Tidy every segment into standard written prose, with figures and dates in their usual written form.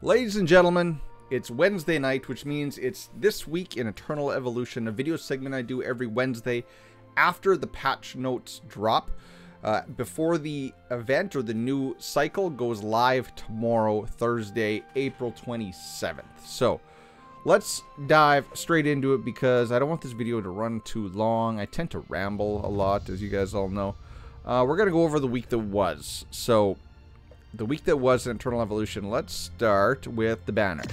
Ladies and gentlemen, it's Wednesday night, which means it's This Week in Eternal Evolution, a video segment I do every Wednesday after the patch notes drop, before the event or the new cycle goes live tomorrow, Thursday, April 27th. So let's dive straight into it because I don't want this video to run too long. I tend to ramble a lot, as you guys all know. We're going to go over the week that was. So the week that was in Eternal Evolution, let's start with the banners.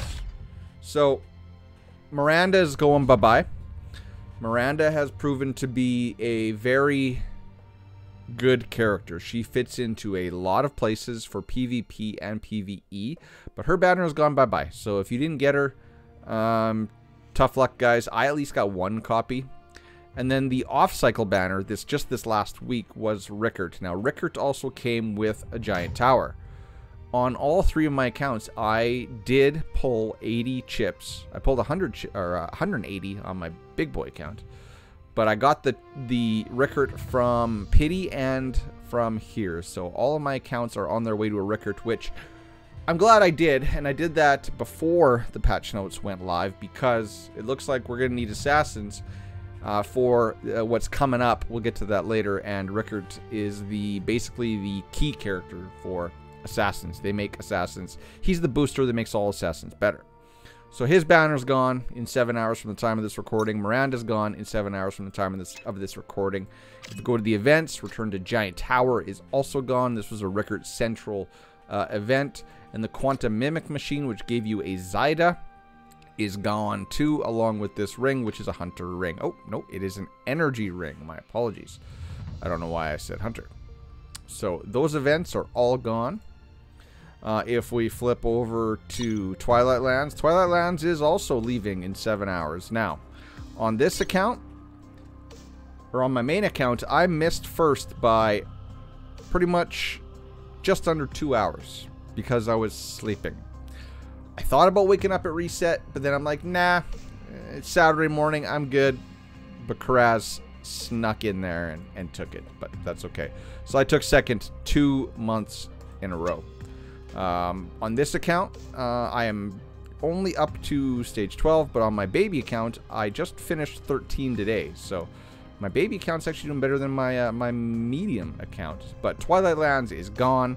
So Miranda is going bye-bye. Miranda has proven to be a very good character. She fits into a lot of places for PvP and PvE, but her banner has gone bye-bye. So if you didn't get her, tough luck, guys. I at least got one copy. And then the off-cycle banner, just this last week, was Rickert. Now, Rickert also came with a giant tower. On all three of my accounts, I did pull 80 chips. I pulled 180 on my big boy account. But I got the Rickert from Pity and from here. So all of my accounts are on their way to a Rickert, which I'm glad I did. And I did that before the patch notes went live because it looks like we're going to need assassins for what's coming up. We'll get to that later. And Rickert is basically the key character for assassins. They make assassins. He's the booster that makes all assassins better. So his banner's gone in 7 hours from the time of this recording. Miranda's gone in 7 hours from the time of this recording. If you go to the events, Return to Giant Tower is also gone. This was a Rickert Central event. And the Quantum Mimic Machine, which gave you a Zyda, is gone too, along with this ring, which is a Hunter ring. Oh, no, it is an Energy ring. My apologies. I don't know why I said Hunter. So those events are all gone. If we flip over to Twilight Lands, Twilight Lands is also leaving in 7 hours. Now, on this account, or on my main account, I missed first by pretty much just under 2 hours because I was sleeping. I thought about waking up at reset, but then I'm like, nah, it's Saturday morning, I'm good. But Karaz snuck in there and took it, but that's okay. So I took second 2 months in a row. On this account, I am only up to stage 12, but on my baby account, I just finished 13 today. So my baby account's actually doing better than my my medium account. But Twilight Lands is gone.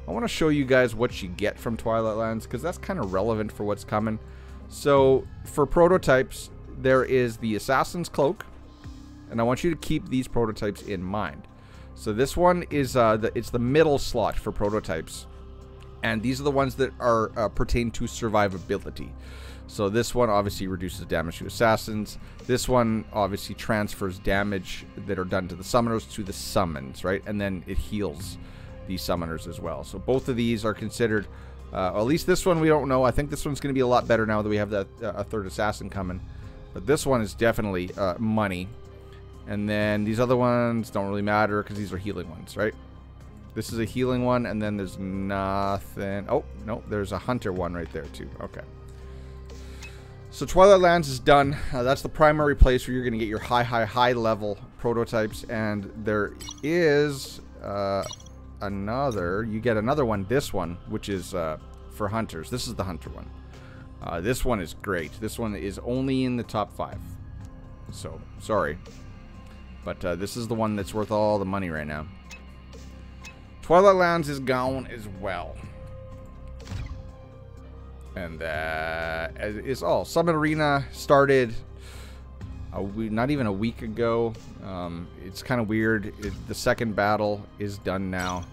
I want to show you guys what you get from Twilight Lands because that's kind of relevant for what's coming. So for prototypes, there is the Assassin's Cloak, and I want you to keep these prototypes in mind. So this one is it's the middle slot for prototypes. And these are the ones that are pertain to survivability. So this one obviously reduces damage to assassins. This one obviously transfers damage that are done to the summoners to the summons, right? And then it heals the summoners as well. So both of these are considered, at least this one we don't know. I think this one's going to be a lot better now that we have that a third assassin coming. But this one is definitely money. And then these other ones don't really matter because these are healing ones, right? This is a healing one, and then there's nothing. Oh, no, there's a Hunter one right there, too. Okay. So Twilight Lands is done. That's the primary place where you're going to get your high level prototypes. And there is another. You get another one, this one, which is for Hunters. This is the Hunter one. This one is great. This one is only in the top 5. So, sorry. But this is the one that's worth all the money right now. Twilight Lands is gone as well. And that is all. Summon Arena started not even a week ago. It's kind of weird. The second battle is done now.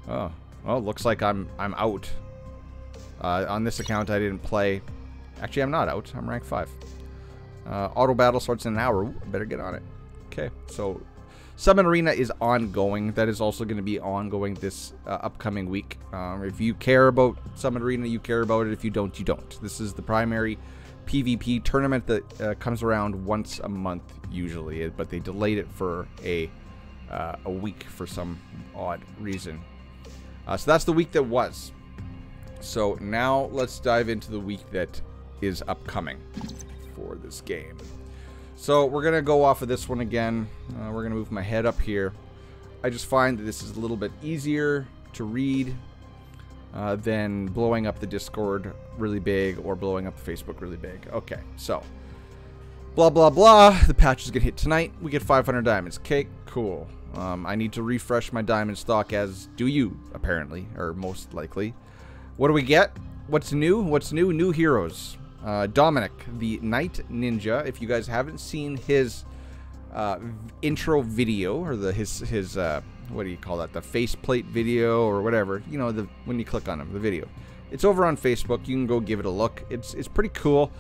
Oh, well, looks like I'm out. On this account, I didn't play. Actually, I'm not out. I'm rank 5. Auto battle starts in an hour. Ooh, better get on it. Okay, so Summon Arena is ongoing. That is also going to be ongoing this upcoming week. If you care about Summon Arena, you care about it. If you don't, you don't. This is the primary PvP tournament that comes around once a month usually, but they delayed it for a week for some odd reason. So that's the week that was. So now let's dive into the week that is upcoming for this game. So we're going to go off of this one again. We're going to move my head up here. I just find that this is a little bit easier to read. than blowing up the Discord really big or blowing up the Facebook really big. Okay, so blah blah blah. The patch is gonna hit tonight. We get 500 diamonds. Okay, cool. I need to refresh my diamond stock, as do you, apparently, or most likely. What do we get? What's new? What's new? New heroes. Dominic, the Night Ninja. If you guys haven't seen his intro video, or his what do you call that? The faceplate video or whatever. You know, when you click on him, the video. It's over on Facebook. You can go give it a look. It's pretty cool.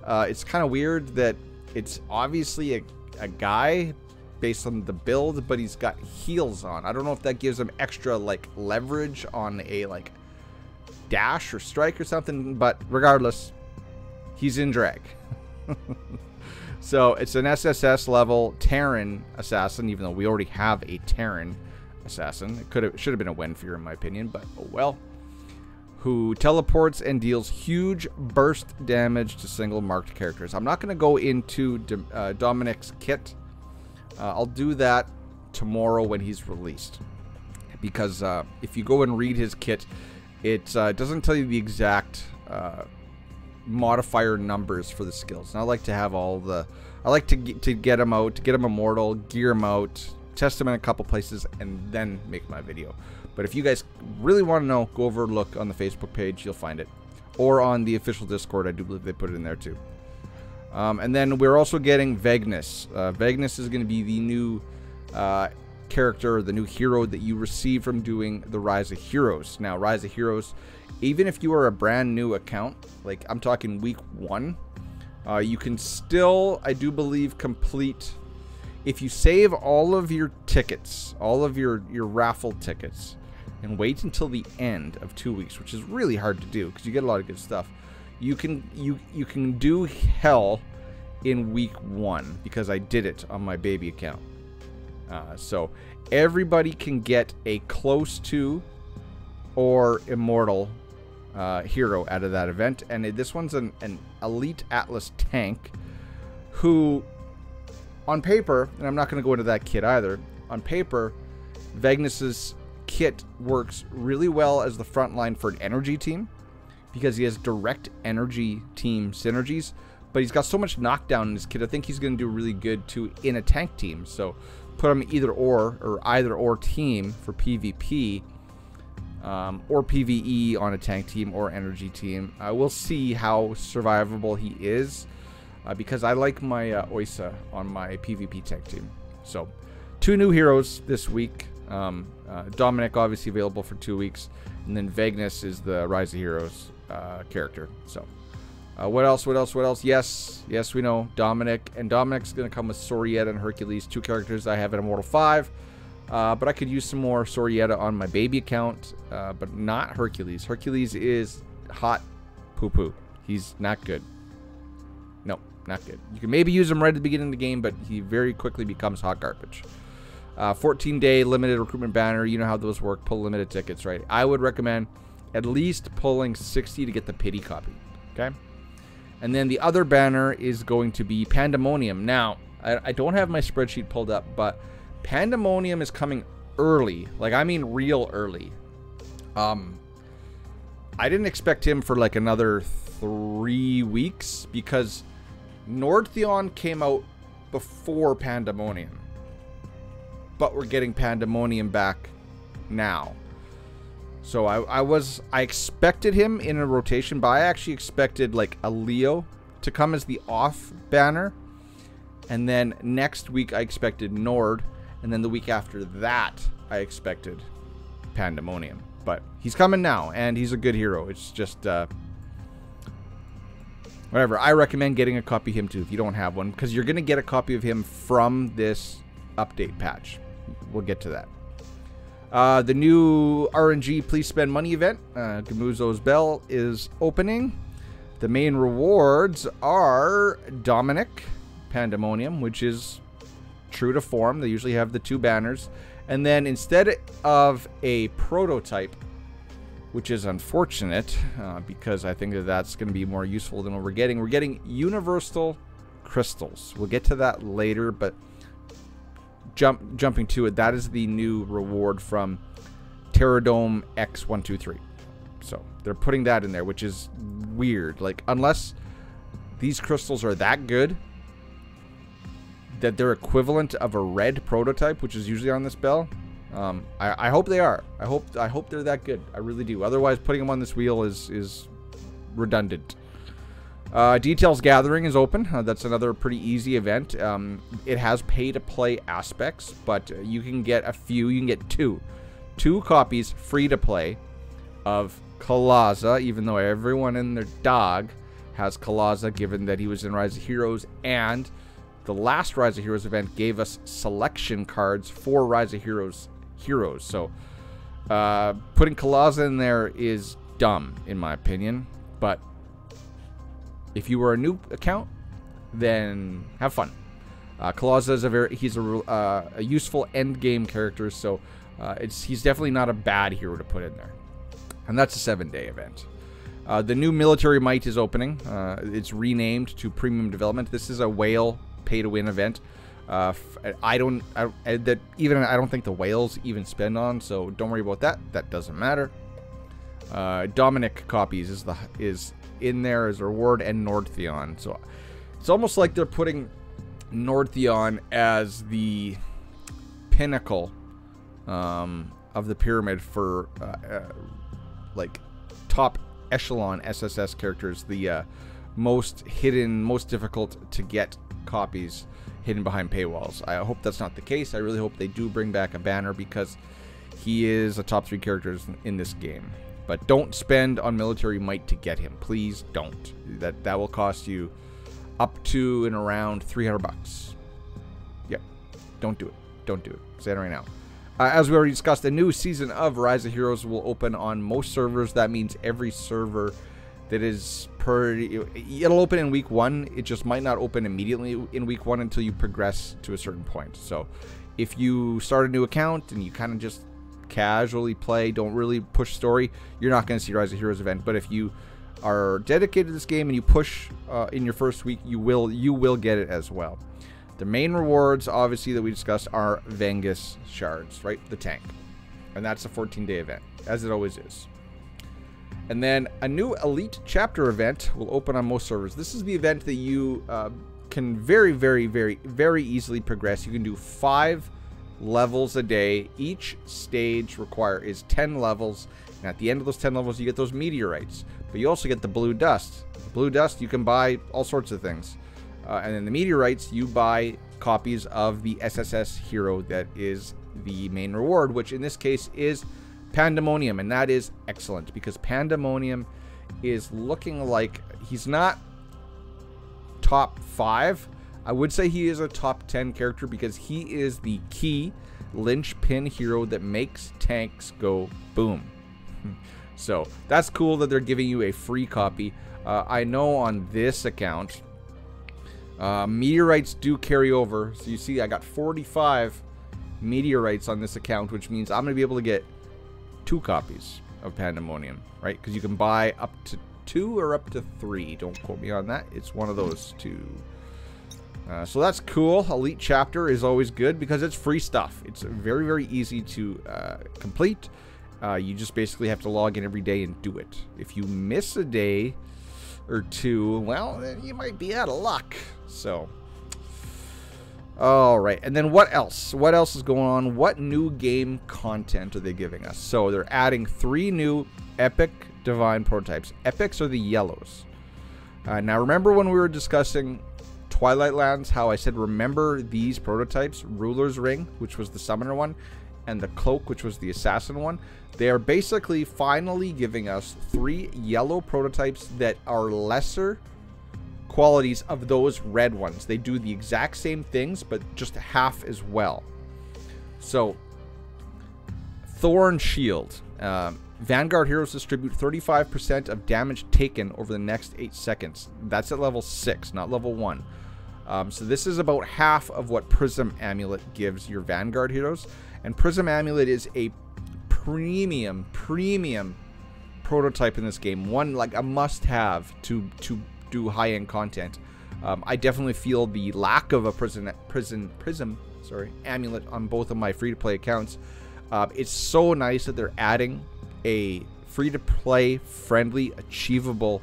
It's kind of weird that it's obviously a guy based on the build, but he's got heels on. I don't know if that gives him extra like leverage on a like dash or strike or something, but regardless, he's in drag. So it's an SSS level Terran assassin, even though we already have a Terran assassin. It should have been a Wenfear in my opinion, but oh well. Who teleports and deals huge burst damage to single marked characters. I'm not going to go into Dominic's kit. I'll do that tomorrow when he's released, because if you go and read his kit, it doesn't tell you the exact modifier numbers for the skills. And I like to have all the, I like to get him out, to get him immortal, gear him out, test him in a couple places, and then make my video. But if you guys really want to know, go over and look on the Facebook page, you'll find it, or on the official Discord. I do believe they put it in there too. And then we're also getting Vagnus. Vagnus is going to be the new character, the new hero that you receive from doing the Rise of Heroes. Now, Rise of Heroes, even if you are a brand new account, like I'm talking week 1, you can still, I do believe, complete, if you save all of your tickets, all of your raffle tickets, and wait until the end of 2 weeks, which is really hard to do because you get a lot of good stuff. You can do hell in week 1 because I did it on my baby account. So everybody can get a close to or immortal hero out of that event, and this one's an elite Atlas tank who, on paper, and I'm not going to go into that kit either, on paper, Vagnus's kit works really well as the front line for an energy team, because he has direct energy team synergies, but he's got so much knockdown in his kit. I think he's going to do really good too in a tank team. So put him either or team for PvP, or PvE on a tank team or energy team. We'll see how survivable he is, because I like my Oisa on my PvP tank team. So 2 new heroes this week. Dominic obviously available for 2 weeks, and then Vagnus is the Rise of Heroes character. So what else? Yes, we know Dominic, and Dominic's gonna come with Sorietta and Hercules, 2 characters I have in Immortal 5, but I could use some more Sorietta on my baby account, but not Hercules. Hercules is hot poo-poo. He's not good. No, not good. You can maybe use him right at the beginning of the game, but he very quickly becomes hot garbage. 14-day limited recruitment banner. You know how those work. Pull limited tickets, right? I would recommend at least pulling 60 to get the pity copy. Okay? And then the other banner is going to be Pandemonium. Now, I don't have my spreadsheet pulled up, but Pandemonium is coming early. Like, I mean real early. I didn't expect him for like another 3 weeks, because Nordtheon came out before Pandemonium. But we're getting Pandemonium back now. So I expected him in a rotation, but I actually expected like a Leo to come as the off banner, and then next week I expected Nord, and then the week after that I expected Pandemonium. But he's coming now, and he's a good hero. It's just whatever. I recommend getting a copy of him too if you don't have one, because you're gonna get a copy of him from this update patch. We'll get to that. The new RNG Please Spend Money event, Gamuzo's Bell, is opening. The main rewards are Dominic, Pandemonium, which is true to form. They usually have the 2 banners. And then instead of a prototype, which is unfortunate, because I think that that's going to be more useful than what we're getting universal crystals. We'll get to that later, but jumping to it, that is the new reward from Terradome X123. So they're putting that in there, which is weird. Like, unless these crystals are that good that they're equivalent of a red prototype, which is usually on this bell. I hope they are. I hope they're that good. I really do. Otherwise, putting them on this wheel is redundant. Details Gathering is open. That's another pretty easy event. It has pay-to-play aspects, but you can get a few. You can get two copies free-to-play of Kalaza, even though everyone and their dog has Kalaza, given that he was in Rise of Heroes, and the last Rise of Heroes event gave us selection cards for Rise of Heroes heroes. So putting Kalaza in there is dumb, in my opinion. But if you were a new account, then have fun. Kalaza is a useful end game character, so he's definitely not a bad hero to put in there. And that's a 7-day event. The new Military Might is opening. It's renamed to Premium Development. This is a whale pay-to-win event. I don't think the whales even spend on, so don't worry about that. That doesn't matter. Dominic copies is in there as a reward, and Nordtheon. So it's almost like they're putting Nordtheon as the pinnacle of the pyramid for like top echelon SSS characters, the most hidden, most difficult to get copies hidden behind paywalls. I hope that's not the case. I really hope they do bring back a banner, because he is a top 3 characters in this game. But don't spend on Military Might to get him. Please don't. That will cost you up to and around 300 bucks. Yep. Don't do it. Don't do it. Say it right now. As we already discussed, a new season of Rise of Heroes will open on most servers. That means every server that is it'll open in week 1. It just might not open immediately in week 1 until you progress to a certain point. So if you start a new account and you kind of just casually play, don't really push story, you're not going to see Rise of Heroes event. But if you are dedicated to this game and you push in your first week, you will get it as well. The main rewards, obviously, that we discussed are Vengus shards, right? The tank. And that's a 14-day event, as it always is. And then a new Elite Chapter event will open on most servers. This is the event that you can very, very, very, very easily progress. You can do 5 levels a day. Each stage is 10 levels. And at the end of those 10 levels, you get those meteorites. But you also get the blue dust. The blue dust, you can buy all sorts of things. And then the meteorites, you buy copies of the SSS hero that is the main reward, which in this case is Pandemonium. And that is excellent, because Pandemonium is looking like he's not top 5. I would say he is a top 10 character, because he is the key linchpin hero that makes tanks go boom. So that's cool that they're giving you a free copy. I know on this account, meteorites do carry over. So you see I got 45 meteorites on this account, which means I'm going to be able to get 2 copies of Pandemonium, right? Because you can buy up to 2 or up to 3. Don't quote me on that. It's one of those 2. So that's cool. Elite Chapter is always good because it's free stuff. It's very, very easy to complete. You just basically have to log in every day and do it. If you miss a day or 2, well, then you might be out of luck. So, all right. And then what else? What else is going on? What new game content are they giving us? So they're adding 3 new Epic Divine prototypes. Epics are the yellows. Now remember when we were discussing Twilight Lands, how I said remember these prototypes? Ruler's Ring, which was the summoner one, and the Cloak, which was the assassin one. They are basically finally giving us 3 yellow prototypes that are lesser qualities of those red ones. They do the exact same things, but just half as well. So, Thorn Shield. Vanguard heroes distribute 35% of damage taken over the next 8 seconds. That's at level 6, not level 1. So this is about half of what Prism Amulet gives your Vanguard heroes. And Prism Amulet is a premium prototype in this game. One, like a must-have to do high-end content. I definitely feel the lack of a Prism Amulet on both of my free-to-play accounts. It's so nice that they're adding a free-to-play, friendly, achievable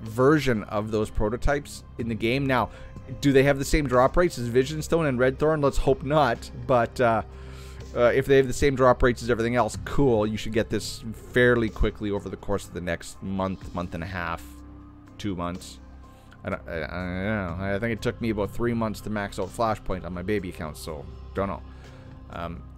version of those prototypes in the game. Now, do they have the same drop rates as Vision Stone and Red Thorn? Let's hope not. But if they have the same drop rates as everything else, cool. You should get this fairly quickly over the course of the next month, month and a half, 2 months. I don't know. I think it took me about 3 months to max out Flashpoint on my baby account, so don't know.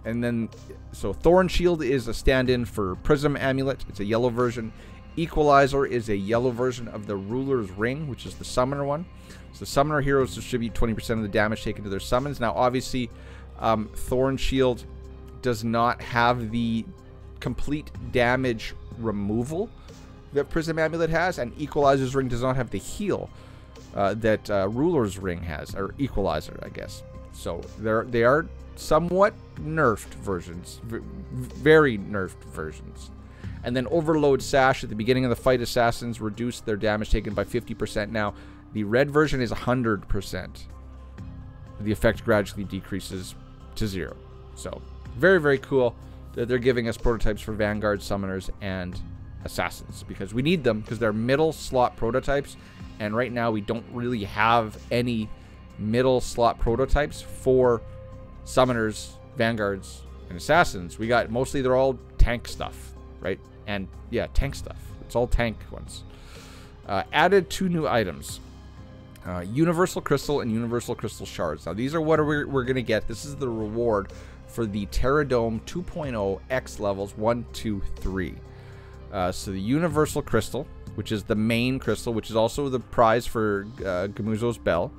And then, so Thorn Shield is a stand-in for Prism Amulet. It's a yellow version. Equalizer is a yellow version of the Ruler's Ring, which is the summoner one. So summoner heroes distribute 20% of the damage taken to their summons. Now, obviously, Thorn Shield does not have the complete damage removal that Prism Amulet has, and Equalizer's Ring does not have the heal that Ruler's Ring has, or Equalizer, I guess. So they are somewhat nerfed versions, very nerfed versions. And then Overload Sash at the beginning of the fight, assassins reduce their damage taken by 50%. Now, the red version is 100%. The effect gradually decreases to 0. So, very, very cool that they're giving us prototypes for Vanguard, Summoners, and Assassins, because we need them, because they're middle slot prototypes, and right now we don't really have any middle slot prototypes for Summoners, Vanguards, and Assassins. We got, mostly they're all tank stuff, right? And yeah, tank stuff. It's all tank ones. Added 2 new items. Universal Crystal and Universal Crystal Shards. Now these are what we're going to get. This is the reward for the Terradome 2.0 X levels 1, 2, 3. So the Universal Crystal, which is the main crystal, which is also the prize for Gamuzo's Bell.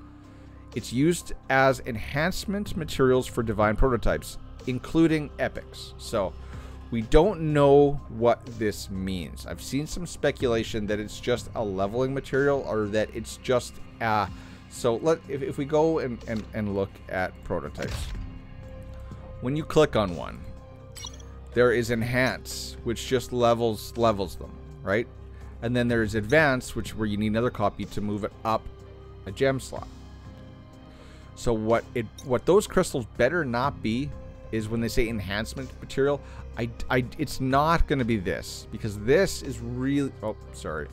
It's used as enhancement materials for divine prototypes, including epics. So we don't know what this means. I've seen some speculation that it's just a leveling material, or that it's just so if we go and look at prototypes, when you click on one, there is enhance, which just levels them, right? And then there's advance, where you need another copy to move it up a gem slot. So what those crystals better not be is, when they say enhancement material, it's not going to be this, because this is really, oh, sorry.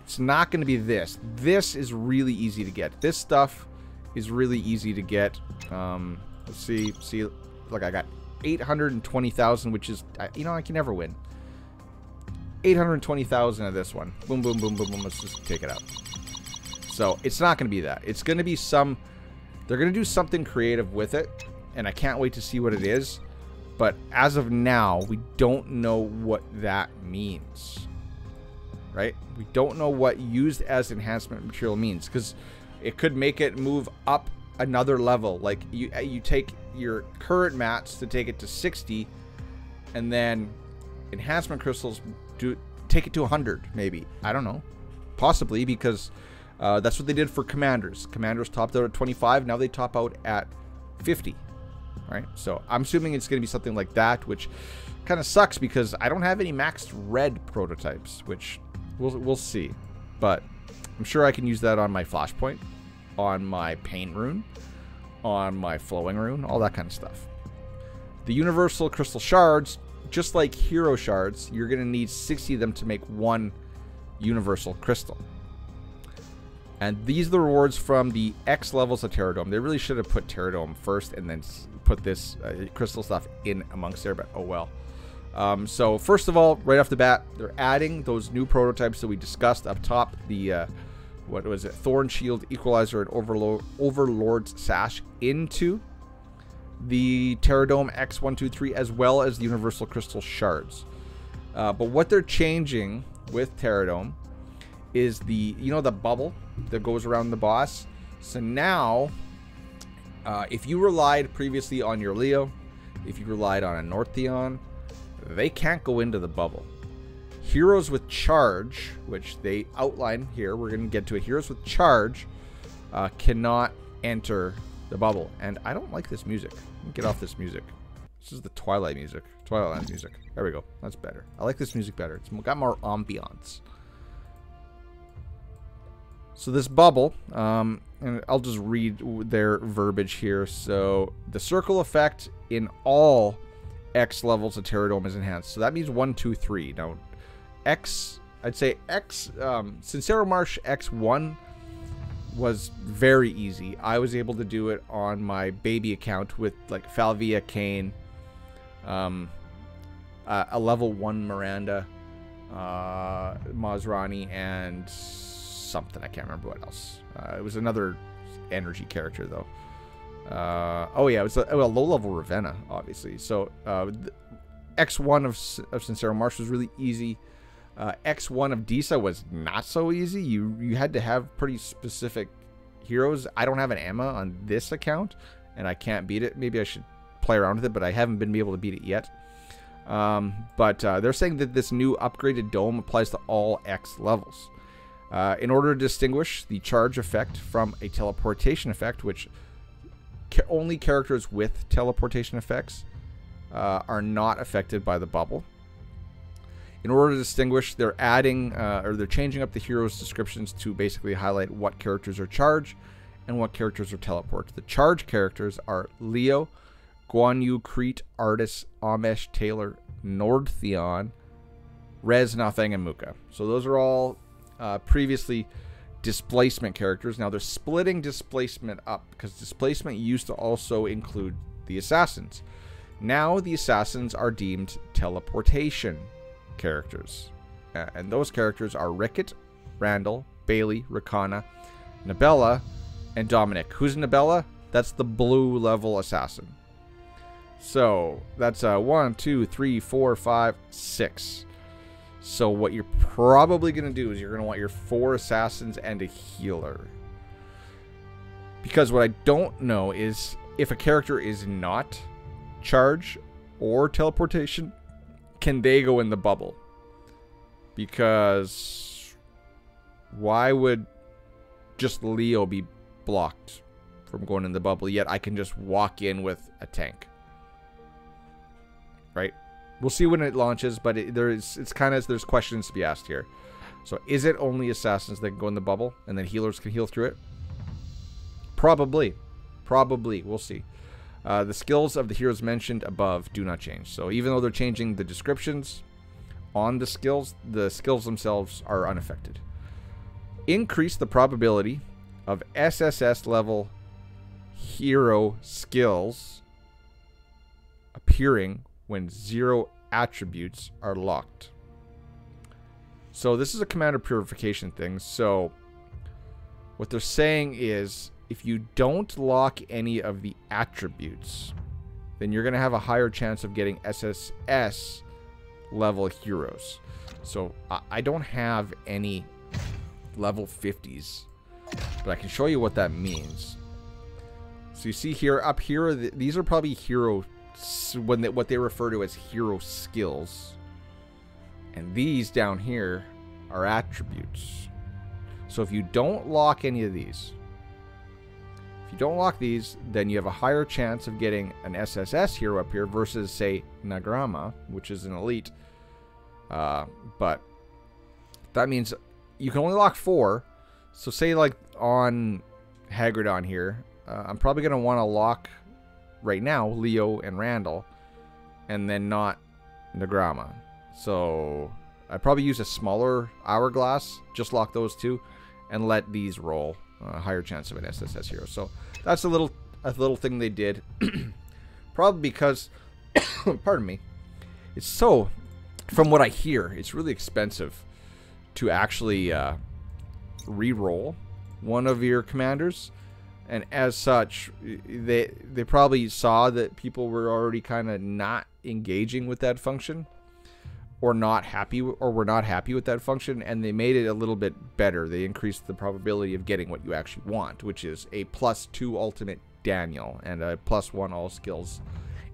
It's not going to be this. This is really easy to get. This stuff is really easy to get. Let's see, look, I got 820,000, which is, you know, I can never win. 820,000 of this one. Boom, boom, boom, boom, boom. Let's just take it out. So it's not going to be that. It's going to be they're going to do something creative with it, and I can't wait to see what it is. But as of now, we don't know what that means, right? We don't know what used as enhancement material means, because it could make it move up another level. Like you take your current mats to take it to 60, and then enhancement crystals take it to 100, maybe. I don't know. Possibly, because that's what they did for Commanders. Commanders topped out at 25. Now they top out at 50. Right? So I'm assuming it's going to be something like that, which kind of sucks, because I don't have any maxed red prototypes, which we'll see. But I'm sure I can use that on my Flashpoint, on my Pain Rune, on my Flowing Rune, all that kind of stuff. The Universal Crystal Shards, just like Hero Shards, you're going to need 60 of them to make one Universal Crystal. And these are the rewards from the X levels of Terradome. They really should have put Terradome first and then put this crystal stuff in amongst there, but oh well. So first of all, right off the bat, they're adding those new prototypes that we discussed up top. The, what was it? Thorn Shield, Equalizer, and Overlord's Sash into the Terradome X123, as well as the Universal Crystal Shards. But what they're changing with Terradome is the, you know, the bubble that goes around the boss. So now, if you relied previously on your Leo, if you relied on a Northeon, they can't go into the bubble. Heroes with charge, which they outline here, we're going to get to it. Heroes with charge cannot enter the bubble. And I don't like this music. Let me get off this music. This is the Twilight music. Twilight music. There we go. That's better. I like this music better. It's got more ambiance. So this bubble, and I'll just read their verbiage here. So the circle effect in all X levels of Terradome is enhanced. So that means 1, 2, 3. Now, X, I'd say X, Sincero Marsh X1 was very easy. I was able to do it on my baby account with like Falvia, Kane, a level 1 Miranda, Mazrani, and something. I can't remember what else. It was another energy character though. Oh yeah, it was a low-level Ravenna, obviously. So X1 of Sincero Marsh was really easy. X1 of Disa was not so easy. You had to have pretty specific heroes. I don't have an Emma on this account, and I can't beat it. Maybe I should play around with it, but I haven't been able to beat it yet. But they're saying that this new upgraded dome applies to all X levels. In order to distinguish the charge effect from a teleportation effect, which only characters with teleportation effects are not affected by the bubble. In order to distinguish, they're adding or they're changing up the heroes' descriptions to basically highlight what characters are charge and what characters are teleport. The charge characters are Leo, Guan Yu, Crete, Artis, Amesh, Taylor, Nordtheon, Rez, Nothing, and Muka. So those are all previously displacement characters. Now they're splitting displacement up because displacement used to also include the assassins. Now the assassins are deemed teleportation characters. And those characters are Rickett, Randall, Bailey, Rakana, Nabella, and Dominic. Who's Nabella? That's the blue level assassin. So that's 1, 2, 3, 4, 5, 6. So what you're probably going to do is you're going to want your 4 assassins and a healer. Because what I don't know is if a character is not charge or teleportation, can they go in the bubble? Because why would just Leo be blocked from going in the bubble, yet I can just walk in with a tank? Right? We'll see when it launches, but there's questions to be asked here. So is it only assassins that can go in the bubble and then healers can heal through it? Probably. We'll see. The skills of the heroes mentioned above do not change. So even though they're changing the descriptions on the skills themselves are unaffected. Increase the probability of SSS level hero skills appearing when 0 attributes are locked. So this is a commander purification thing. So what they're saying is if you don't lock any of the attributes, then you're going to have a higher chance of getting SSS level heroes. So I don't have any level 50s, but I can show you what that means. So you see here, up here, these are probably hero, what they refer to as hero skills. And these down here are attributes. So if you don't lock any of these, then you have a higher chance of getting an SSS hero up here versus, say, Nagrama, which is an elite. But that means you can only lock 4. So say like on Hagridon here, I'm probably going to want to lock right now Leo and Randall, and then not Nagrama. So I probably use a smaller hourglass, just lock those 2, and let these roll. A higher chance of an SSS hero. So that's a little thing they did. Probably because, pardon me, it's so, from what I hear, it's really expensive to actually re-roll one of your commanders. And as such, they probably saw that people were already kind of not engaging with that function, or were not happy with that function, and they made it a little bit better. They increased the probability of getting what you actually want, which is a +2 ultimate Daniel and a +1 all skills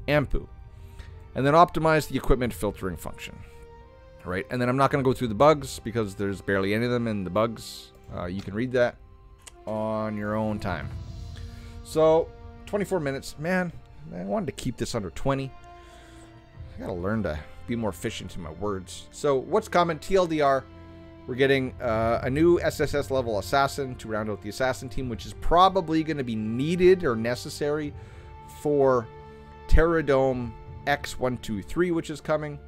Ampu. And then optimize the equipment filtering function. Right? And then I'm not going to go through the bugs because there's barely any of them in the bugs. You can read that on your own time. So 24 minutes. Man, I wanted to keep this under 20. I gotta learn to be more efficient in my words. So what's coming? TLDR, we're getting a new SSS level assassin to round out the assassin team, which is probably going to be needed or necessary for Terradome X123, which is coming.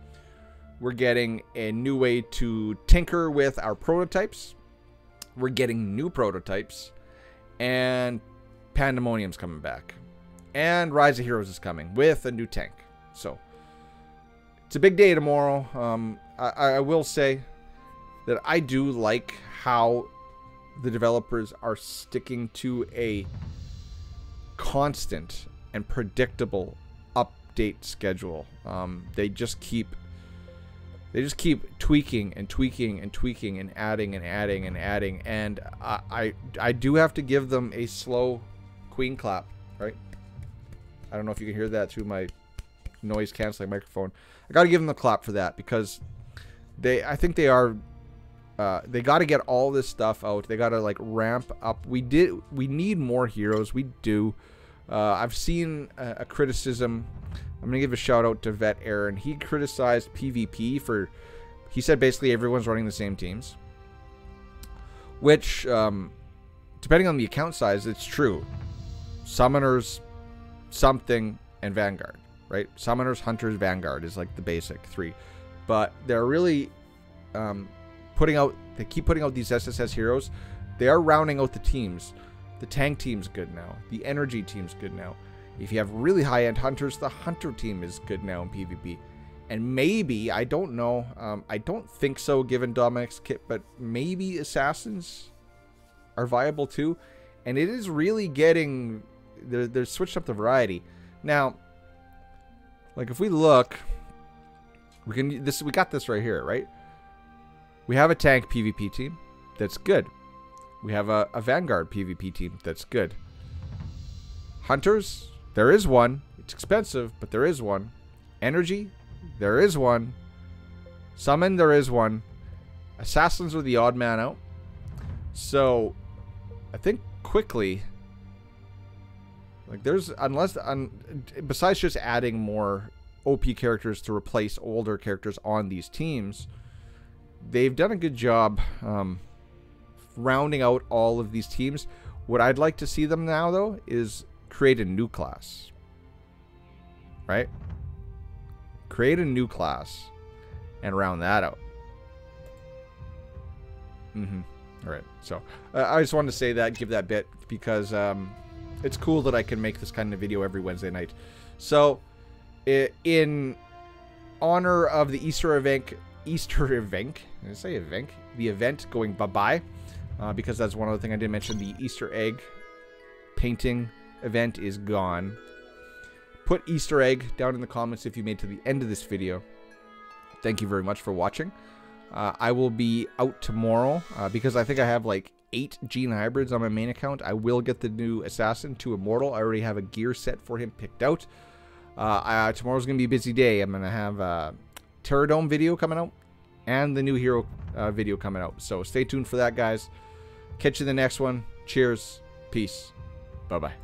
We're getting a new way to tinker with our prototypes. We're getting new prototypes. And Pandemonium's coming back. And Rise of Heroes is coming with a new tank. So, it's a big day tomorrow. I will say that I do like how the developers are sticking to a constant and predictable update schedule. They just keep tweaking and tweaking and tweaking and adding and adding and adding. And I do have to give them a slow queen clap, right? I don't know if you can hear that through my noise canceling microphone. I got to give them a clap for that, because I think they are. They got to get all this stuff out. They got to like ramp up. We need more heroes. We do. I've seen a criticism. I'm gonna give a shout out to Vet Aaron. He criticized PvP for. He said basically everyone's running the same teams. Which, depending on the account size, it's true. Summoners, something, and Vanguard, right? Summoners, Hunters, Vanguard is like the basic 3. But they're really they keep putting out these SSS heroes. They are rounding out the teams. The tank team's good now. The energy team's good now. If you have really high-end hunters, the hunter team is good now in PvP. And maybe, I don't know, I don't think so given Dominic's kit, but maybe assassins are viable too. And it is really getting, they're switched up the variety. Now, like if we look, we got this right here, right? We have a tank PvP team that's good. We have a Vanguard PvP team that's good. Hunters, there is one. It's expensive, but there is one. Energy, there is one. Summon, there is one. Assassins are the odd man out. So, I think quickly, like there's, besides just adding more OP characters to replace older characters on these teams, they've done a good job rounding out all of these teams. What I'd like to see them now, though, is create a new class. Right? Create a new class and round that out. Alright, so I just wanted to say that, give that bit, because it's cool that I can make this kind of video every Wednesday night. So, in honor of the Easter event, did I say event? The event going bye-bye, because that's one other thing I didn't mention. The Easter egg painting event is gone. Put Easter egg down in the comments if you made to the end of this video. Thank you very much for watching. I will be out tomorrow, because I think I have like 8 Gene Hybrids on my main account. I will get the new Assassin to Immortal. I already have a gear set for him picked out. Tomorrow's going to be a busy day. I'm going to have a Terradome video coming out and the new hero video coming out. So stay tuned for that, guys. Catch you in the next one. Cheers. Peace. Bye-bye.